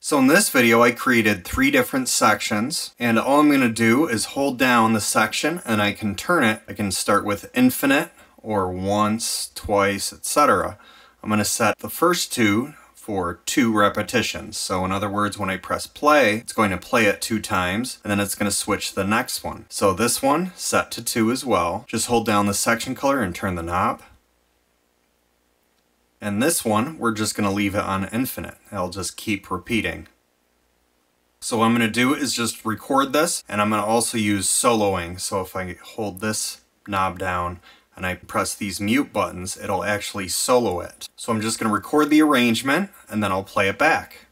So in this video I created 3 different sections, and all I'm going to do is hold down the section and I can turn it. I can start with infinite or once, twice, etc. I'm going to set the first 2 for 2 repetitions. So in other words, when I press play, it's going to play it 2 times and then it's going to switch to the next one. So this one set to 2 as well. Just hold down the section color and turn the knob. And this one, we're just going to leave it on infinite. It'll just keep repeating. So what I'm going to do is just record this, and I'm going to also use soloing. So if I hold this knob down and I press these mute buttons, it'll actually solo it. So I'm just going to record the arrangement and then I'll play it back.